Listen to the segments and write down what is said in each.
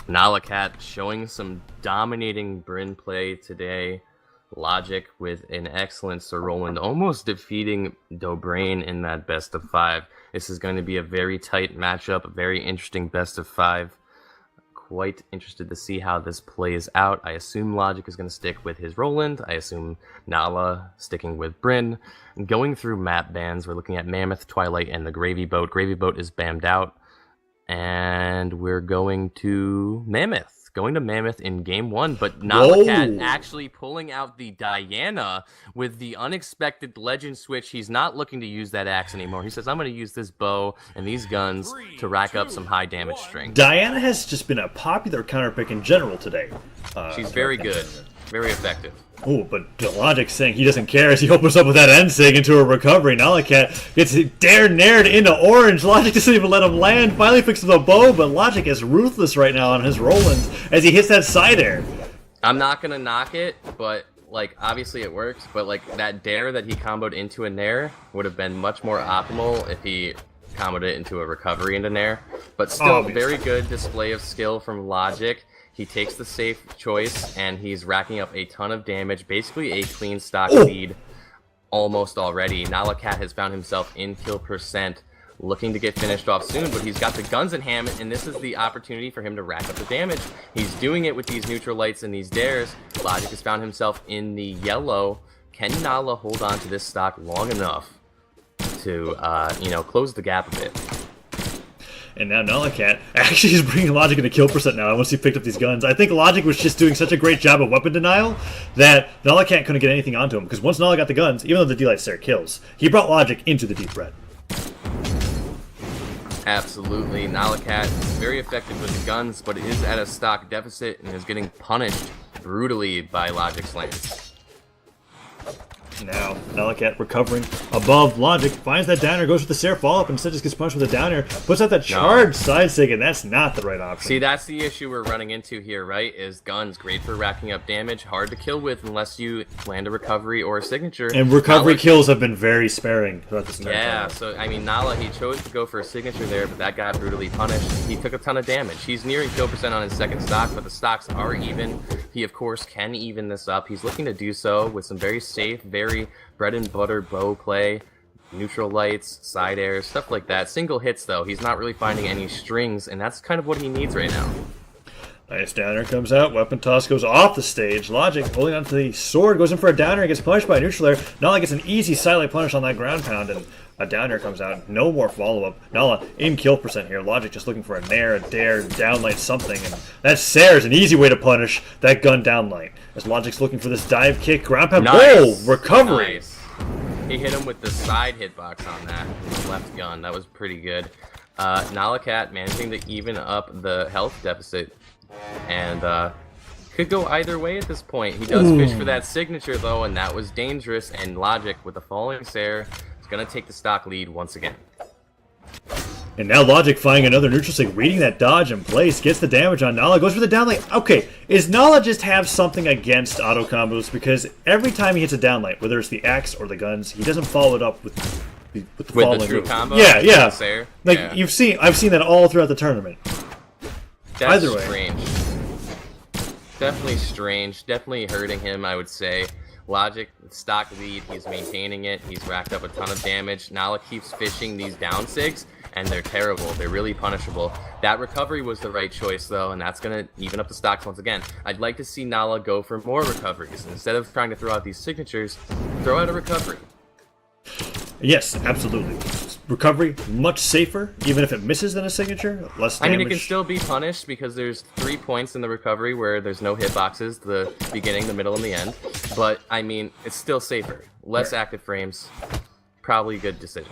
NalaCat showing some dominating Brynn play today. Logec with an excellent Sir Roland, almost defeating Brain in that best of 5. This is going to be a very tight matchup, a very interesting best of 5. Quite interested to see how this plays out. I assume Logec is going to stick with his Roland. I assume Nala sticking with Brynn. Going through map bans, we're looking at Mammoth, Twilight, and the Gravy Boat. Gravy Boat is bammed out. And we're going to Mammoth. Going to Mammoth in game 1, but NalaCat actually pulling out the Diana with the unexpected legend switch. He's not looking to use that axe anymore. He says, I'm going to use this bow and these guns to rack up some high damage strength. Diana has just been a popular counter pick in general today. She's very good. Very effective. Oh, but Logec saying he doesn't care as he opens up with that end sig into a recovery. NalaCat gets nared into orange. Logec doesn't even let him land. Finally fixes the bow, but Logec is ruthless right now on his Roland as he hits that side air. I'm not going to knock it, but like obviously it works, but like that dare that he comboed into a nair would have been much more optimal if he comboed it into a recovery into nair. But still, very good display of skill from Logec. He takes the safe choice, and he's racking up a ton of damage. Basically a clean stock lead almost already. NalaCat has found himself in kill percent, looking to get finished off soon, but he's got the guns in hand, and this is the opportunity for him to rack up the damage. He's doing it with these neutral lights and these dares. Logec has found himself in the yellow. Can Nala hold on to this stock long enough to, close the gap a bit? And now NalaCat actually is bringing Logec into kill percent now once he picked up these guns. I think Logec was just doing such a great job of weapon denial that NalaCat couldn't get anything onto him. Because once Nala got the guns, even though the D-Light Stare kills, he brought Logec into the deep red. Absolutely. NalaCat very effective with the guns, but is at a stock deficit and is getting punished brutally by Logec's lanes. Now, NalaCat recovering above Logec, finds that downer, goes for the Sarah follow-up, and instead just gets punched with a downer, puts out that charged side sig, and that's not the right option. See, that's the issue we're running into here, right? Is guns, great for racking up damage, hard to kill with unless you land a recovery or a signature. And recovery kills have been very sparing throughout this entire time. So, I mean, Nala, he chose to go for a signature there, but that got brutally punished. He took a ton of damage. He's nearing kill percent on his second stock, but the stocks are even. He, of course, can even this up. He's looking to do so with some very safe, very bread and butter bow play, neutral lights, side airs, stuff like that. Single hits, though. He's not really finding any strings, and that's kind of what he needs right now. Nice downer comes out. Weapon toss goes off the stage. Logec holding onto the sword, goes in for a downer and gets punished by a neutral air. Nala gets an easy sidelight punish on that ground pound, and a downer comes out. No more follow-up. Nala in kill percent here. Logec just looking for a nair, a dare, downlight something, and that Sarah is an easy way to punish that gun downlight. As Logic's looking for this dive kick, ground pound, recovery. Nice. He hit him with the side hitbox on that left gun. That was pretty good. NalaCat managing to even up the health deficit, and could go either way at this point. He does fish for that signature, though, and that was dangerous, and Logec with the falling Sarah is going to take the stock lead once again. And now Logec finding another neutral sig, reading that dodge in place, gets the damage on Nala, goes for the downlight. Okay, is Nala just have something against auto combos? Because every time he hits a downlight, whether it's the axe or the guns, he doesn't follow it up with the falling true combo. Yeah. Like I've seen that all throughout the tournament. That's either way, strange. Definitely strange. Definitely hurting him, I would say. Logec, stock lead, he's maintaining it. He's racked up a ton of damage. Nala keeps fishing these down sigs, and they're terrible. They're really punishable. That recovery was the right choice, though, and that's going to even up the stocks once again. I'd like to see Nala go for more recoveries. Instead of trying to throw out these signatures, throw out a recovery. Yes, absolutely. Recovery, much safer, even if it misses than a signature. Less damage. I mean, it can still be punished because there's 3 points in the recovery where there's no hitboxes, the beginning, the middle, and the end. But, I mean, it's still safer. Less active frames. Probably a good decision.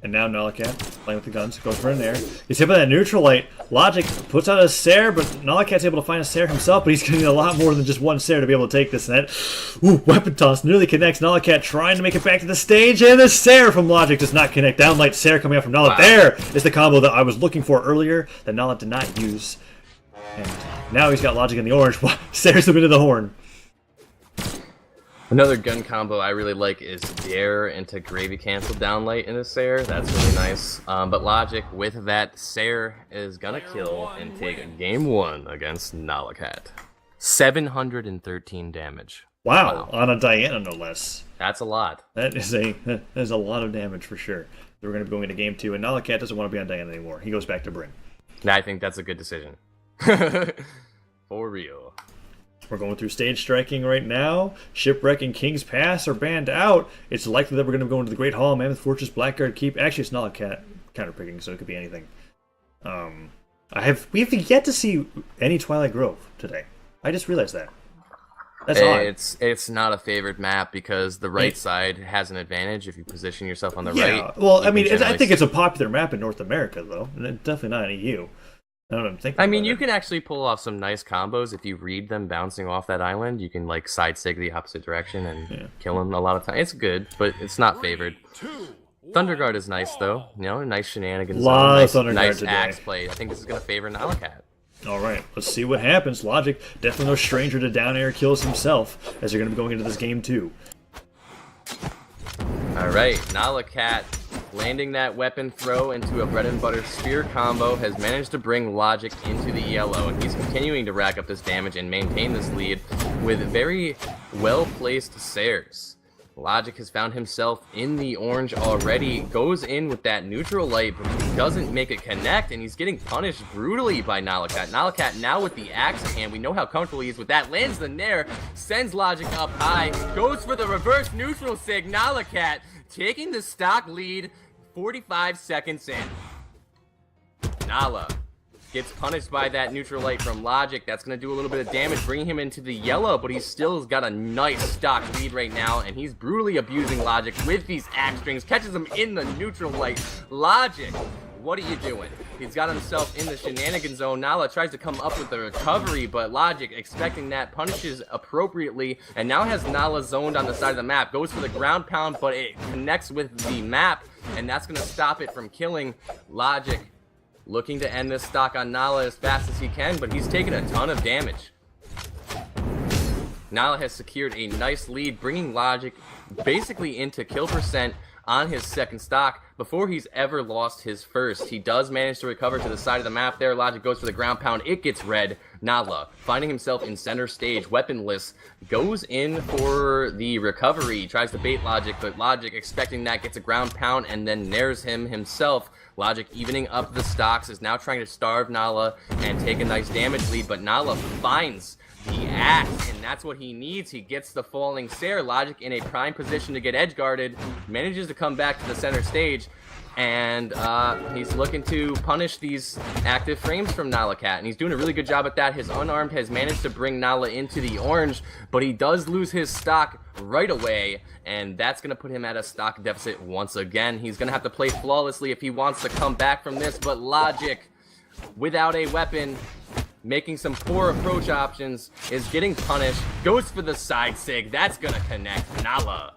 And now NalaCat, playing with the guns, goes for an air. He's hit by that neutral light. Logec puts out a Sarah, but NalaCat's able to find a Sarah himself, but he's getting a lot more than just one Sarah to be able to take this. And that, weapon toss nearly connects. NalaCat trying to make it back to the stage, and the Sarah from Logec does not connect. Downlight Sarah coming out from Nala. Wow. There is the combo that I was looking for earlier that Nala did not use. And now he's got Logec in the orange. Sarah's up into the horn. Another gun combo I really like is Dare into Gravy Cancel downlight in a Sair. That's really nice. But Logec with that Sair is gonna kill and take game 1 against NalaCat. 713 damage. Wow, on a Diana no less. That's a lot. That is a lot of damage for sure. We're going to be going into game 2, and NalaCat doesn't want to be on Diana anymore. He goes back to Brynn. I think that's a good decision. For real. We're going through stage striking right now. Shipwreck and King's Pass are banned out. It's likely that we're going to go into the Great Hall, Mammoth Fortress, Blackguard Keep. Actually, it's NalaCat counterpicking, so it could be anything. We have yet to see any Twilight Grove today. I just realized that. That's odd. It's not a favored map because the right side has an advantage if you position yourself on the right. Yeah, well, I mean, I think it's a popular map in North America, though. Definitely not in EU. I don't know what I'm thinking. I mean, you can actually pull off some nice combos if you read them bouncing off that island. You can like side sig the opposite direction and kill them a lot of times. It's good, but it's not favored. Thunderguard is nice though. You know, nice shenanigans. Nice axe play. I think this is gonna favor NalaCat. All right, let's see what happens. Logec, definitely no stranger to down air kills himself, as you're going to be going into this game 2. All right, NalaCat landing that weapon throw into a bread and butter spear combo has managed to bring Logec into the yellow, and he's continuing to rack up this damage and maintain this lead with very well-placed Sairs. Logec has found himself in the orange already, goes in with that neutral light, but he doesn't make it connect, and he's getting punished brutally by NalaCat. NalaCat now with the axe in hand, we know how comfortable he is with that, lands the Nair, sends Logec up high, goes for the reverse neutral sig. NalaCat taking the stock lead 45 seconds in. Nala gets punished by that neutral light from Logec. That's going to do a little bit of damage, bringing him into the yellow, but he's still got a nice stock lead right now, and he's brutally abusing Logec with these axe strings, catches him in the neutral light. Logec, what are you doing? He's got himself in the shenanigan zone. Nala tries to come up with the recovery, but Logec, expecting that, punishes appropriately, and now has Nala zoned on the side of the map. Goes for the ground pound, but it connects with the map, and that's going to stop it from killing. Logec looking to end this stock on Nala as fast as he can, but he's taken a ton of damage. Nala has secured a nice lead, bringing Logec basically into kill percent on his second stock before he's ever lost his first. He does manage to recover to the side of the map there. Logec goes for the ground pound. It gets red. Nala, finding himself in center stage, weaponless, goes in for the recovery. Tries to bait Logec, but Logec, expecting that, gets a ground pound and then nairs him himself. Logec, evening up the stocks, is now trying to starve Nala and take a nice damage lead, but Nala finds the axe, and that's what he needs. He gets the falling Sair. Logec in a prime position to get edge guarded, manages to come back to the center stage, and he's looking to punish these active frames from NalaCat, and he's doing a really good job at that. His unarmed has managed to bring Nala into the orange, but he does lose his stock right away, and that's going to put him at a stock deficit once again. He's going to have to play flawlessly if he wants to come back from this, but Logec, without a weapon, making some poor approach options, is getting punished, goes for the side sig. That's going to connect. Nala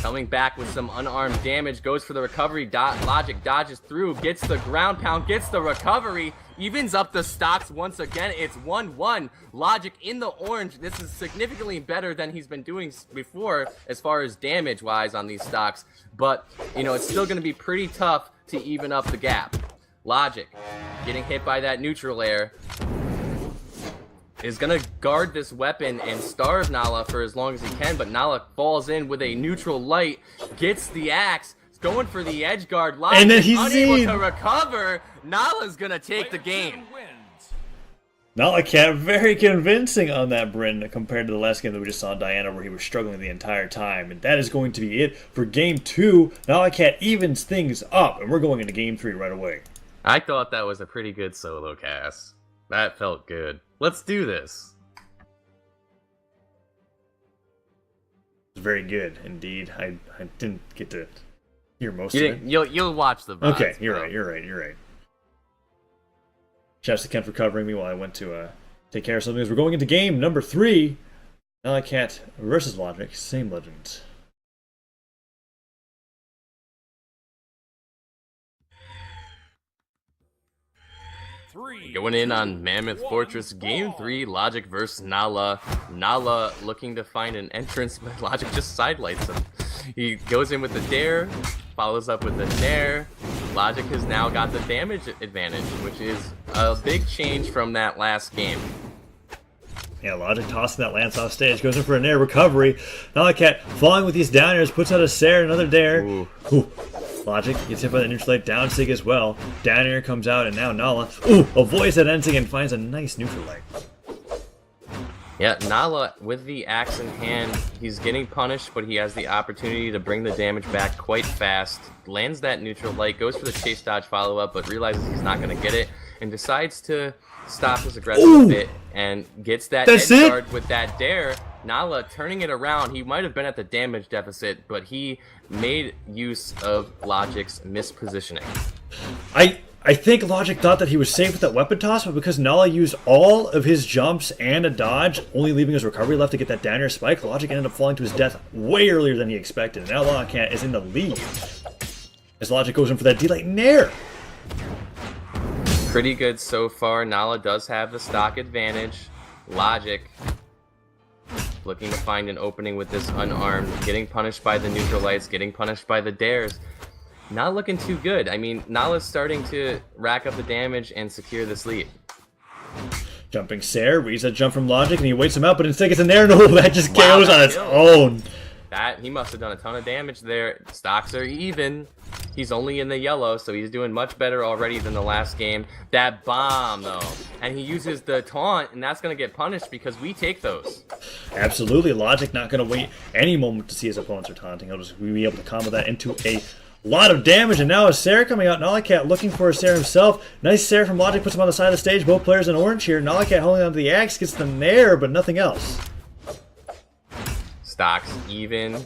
coming back with some unarmed damage, goes for the recovery. Logec dodges through, gets the ground pound, gets the recovery, evens up the stocks once again. It's 1-1. Logec in the orange. This is significantly better than he's been doing before as far as damage-wise on these stocks, but, you know, it's still going to be pretty tough to even up the gap. Logec getting hit by that neutral air, is going to guard this weapon and starve Nala for as long as he can, but Nala falls in with a neutral light, gets the axe, going for the edge guard. Logec, and then he's unable to recover. Nala's going to take the game. NalaCat very convincing on that Brynn compared to the last game that we just saw in Diana, where he was struggling the entire time. And that is going to be it for game 2. NalaCat evens things up, and we're going into game 3 right away. I thought that was a pretty good solo cast. That felt good. Let's do this. It's very good indeed. I didn't get to hear most of it. You'll watch the VODs, okay, you're right. Shouts to Ken for covering me while I went to take care of something. As we're going into game number 3, NalaCat versus Logec, same legend. Going in on Mammoth Fortress Game 3, Logec versus Nala. Nala looking to find an entrance, but Logec just sidelights him. He goes in with the dare, follows up with the nair. Logec has now got the damage advantage, which is a big change from that last game. Yeah, Logec tossing that lance off stage, goes in for a nair recovery. NalaCat falling with these down airs, puts out a Sair, another dare. Ooh. Logec gets hit by the neutral light down sig as well. Down air comes out, and now Nala avoids that end sig and finds a nice neutral light. Yeah, Nala with the axe in hand, he's getting punished, but he has the opportunity to bring the damage back quite fast. Lands that neutral light, goes for the chase dodge follow up, but realizes he's not going to get it, and decides to stop his aggression a bit and gets that edge guard with that dare. Nala turning it around. He might have been at the damage deficit, but he made use of Logic's mispositioning. I think Logec thought that he was safe with that weapon toss, but because Nala used all of his jumps and a dodge, only leaving his recovery left to get that down air spike, Logec ended up falling to his death way earlier than he expected. And now NalaCat is in the lead as Logec goes in for that D-Light nair. Pretty good so far. Nala does have the stock advantage. Logec looking to find an opening with this unarmed, getting punished by the neutral lights, getting punished by the dares. Not looking too good. I mean, Nala's starting to rack up the damage and secure this lead. Jumping Sair, reads that jump from Logec, and he waits him out, but instead gets in there. No, that just KOs on its own. He must have done a ton of damage there. Stocks are even. He's only in the yellow, so he's doing much better already than the last game. That bomb, though. And he uses the taunt, and that's going to get punished because we take those. Absolutely. Logec not going to wait any moment to see his opponents are taunting. He'll just be able to combo that into a lot of damage, and now a Sair coming out. NalaCat looking for a Sair himself. Nice Sair from Logec, puts him on the side of the stage. Both players in orange here. NalaCat holding onto the axe, gets the nair, but nothing else. Stocks even.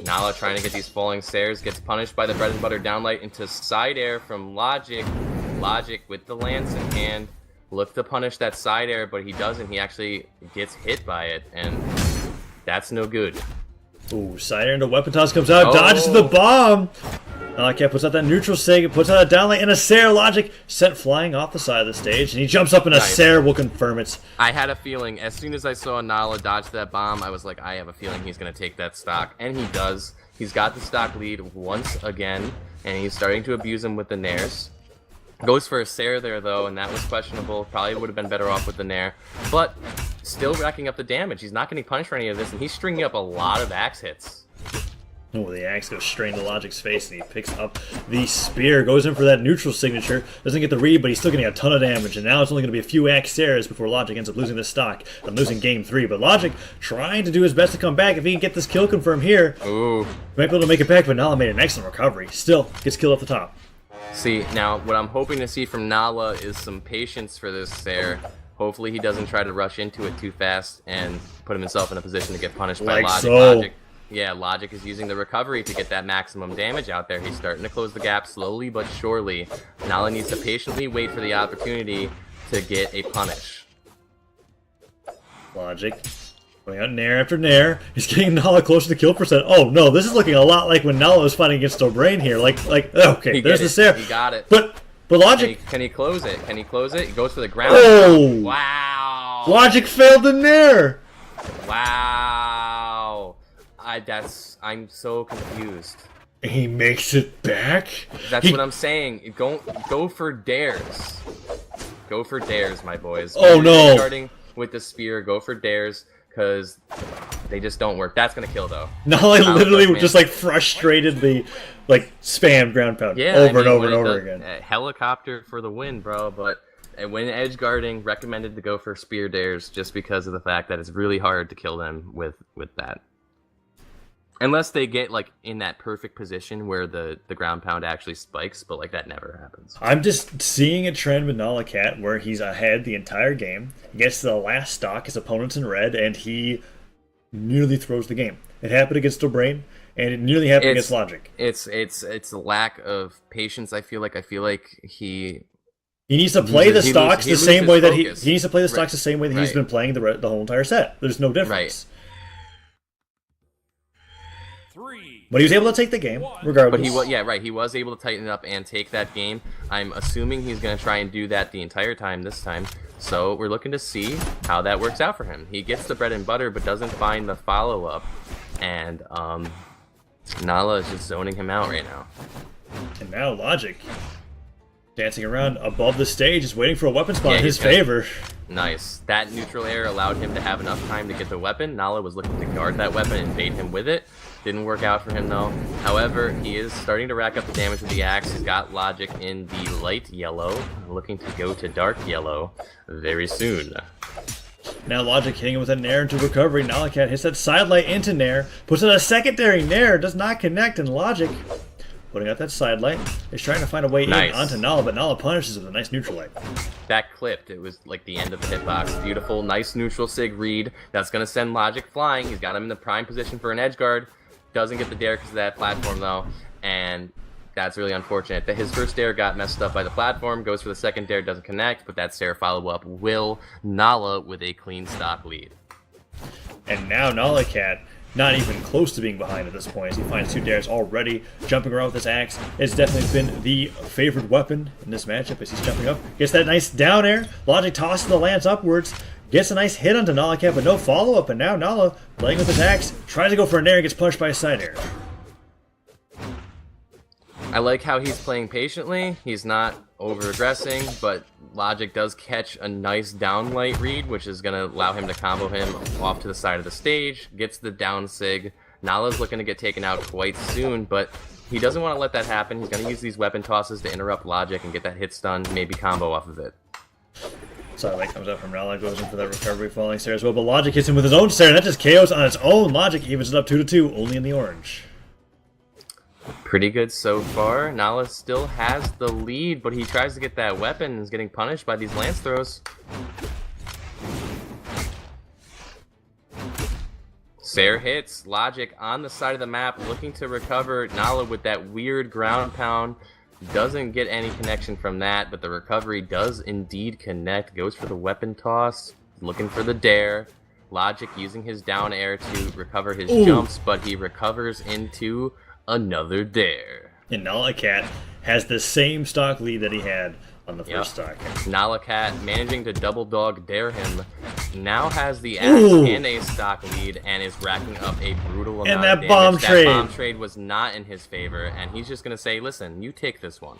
Nala trying to get these falling Sairs, gets punished by the bread and butter downlight into side air from Logec. Logec with the lance in hand, look to punish that side air, but he doesn't. He actually gets hit by it, and that's no good. Ooh, side air into weapon toss comes out, dodges to the bomb. NalaCat puts out that neutral sig, puts out a downlight, and a Sair. Logec sent flying off the side of the stage, and he jumps up, and a Sair will confirm it. I had a feeling, as soon as I saw Nala dodge that bomb, I was like, I have a feeling he's going to take that stock, and he does. He's got the stock lead once again, and he's starting to abuse him with the nairs. Goes for a Sair there, though, and that was questionable. Probably would have been better off with the nair, but still racking up the damage. He's not getting punished for any of this, and he's stringing up a lot of axe hits. Oh, the axe goes straight into Logic's face, and he picks up the spear, goes in for that neutral signature, doesn't get the read, but he's still getting a ton of damage, and now it's only going to be a few axe Sairs before Logec ends up losing this stock and losing game 3, but Logec trying to do his best to come back. If he can get this kill confirmed here, ooh, might be able to make it back, but Nala made an excellent recovery. Still gets killed off the top. See, now, what I'm hoping to see from Nala is some patience for this Sair. Hopefully he doesn't try to rush into it too fast and put himself in a position to get punished by Logec. Logec is using the recovery to get that maximum damage out there. He's starting to close the gap slowly but surely. Nala needs to patiently wait for the opportunity to get a punish. Logec going out nair after nair. He's getting Nala closer to kill percent. Oh no, this is looking a lot like when Nala was fighting against O'Brien here. Okay, there's the Sair. He got it. But Logec... Can he close it? Can he close it? He goes for the ground. Oh! Wow! Logec failed the nair! Wow! I'm so confused. He makes it back? That's what I'm saying. Go for dares. Go for dares, my boys. Oh no! Starting with the spear, go for dares, because they just don't work. That's gonna kill though. Nala literally just frustratedly spam ground pound over and over again. Helicopter for the win, bro. But when edge guarding, recommended to go for spear dares just because of the fact that it's really hard to kill them with that. Unless they get in that perfect position where the ground pound actually spikes, but that never happens. I'm just seeing a trend with NalaCat where he's ahead the entire game, gets to the last stock, his opponent's in red, and he nearly throws the game. It happened against O'Brien, and it nearly happened against Logec. It's a lack of patience. I feel like he needs to play the stocks the same way that he needs to play the stocks the same way that he's been playing the whole entire set. There's no difference. But he was able to take the game, regardless. But he was, yeah, right. He was able to tighten it up and take that game. I'm assuming he's going to try and do that the entire time this time. So we're looking to see how that works out for him. He gets the bread and butter, but doesn't find the follow-up. And Nala is just zoning him out right now. And now Logec dancing around above the stage, is waiting for a weapon spot in his favor. Nice. That neutral air allowed him to have enough time to get the weapon. Nala was looking to guard that weapon and bait him with it. Didn't work out for him though. However, he is starting to rack up the damage with the axe. He's got Logec in the light yellow, looking to go to dark yellow very soon. Now Logec hitting him with a nair into recovery. NalaCat hits that sidelight into nair, puts in a secondary nair, does not connect, and Logec putting out that sidelight is trying to find a way in onto Nala, but Nala punishes with a nice neutral light. That clipped. It was like the end of the hitbox. Beautiful, nice neutral sig read. That's going to send Logec flying. He's got him in the prime position for an edge guard. Doesn't get the dare because of that platform though, and that's really unfortunate. That his first dare got messed up by the platform, goes for the second dare, doesn't connect, but that dare follow-up will Nala with a clean stock lead. And now NalaCat, not even close to being behind at this point, as he finds two dares already. Jumping around with his axe, it's definitely been the favored weapon in this matchup as he's jumping up. Gets that nice down air, Logec tosses the lance upwards, gets a nice hit onto NalaCat, but no follow-up, and now Nala, playing with his axe, tries to go for a nair and gets punished by a side air. I like how he's playing patiently. He's not over-aggressing, but Logec does catch a nice downlight read, which is going to allow him to combo him off to the side of the stage, gets the down sig. Nala's looking to get taken out quite soon, but he doesn't want to let that happen. He's going to use these weapon tosses to interrupt Logec and get that hit stun, maybe combo off of it. Sidelight comes up from Roland, goes in for that recovery falling stare as well, but Logec hits him with his own stare, and that just KOs on its own. Logec evens it up 2-2, only in the orange. Pretty good so far. Nala still has the lead, but he tries to get that weapon and is getting punished by these lance throws. Fair hits. Logec on the side of the map looking to recover. Nala with that weird ground pound. Doesn't get any connection from that, but the recovery does indeed connect. Goes for the weapon toss. Looking for the dare. Logec using his down air to recover his jumps, but he recovers into another dare. And NalaCat has the same stock lead that he had on the first stock. NalaCat managing to double dog dare him now has the axe and a stock lead and is racking up a brutal amount of damage. And that bomb trade was not in his favor, and he's just going to say, listen, you take this one.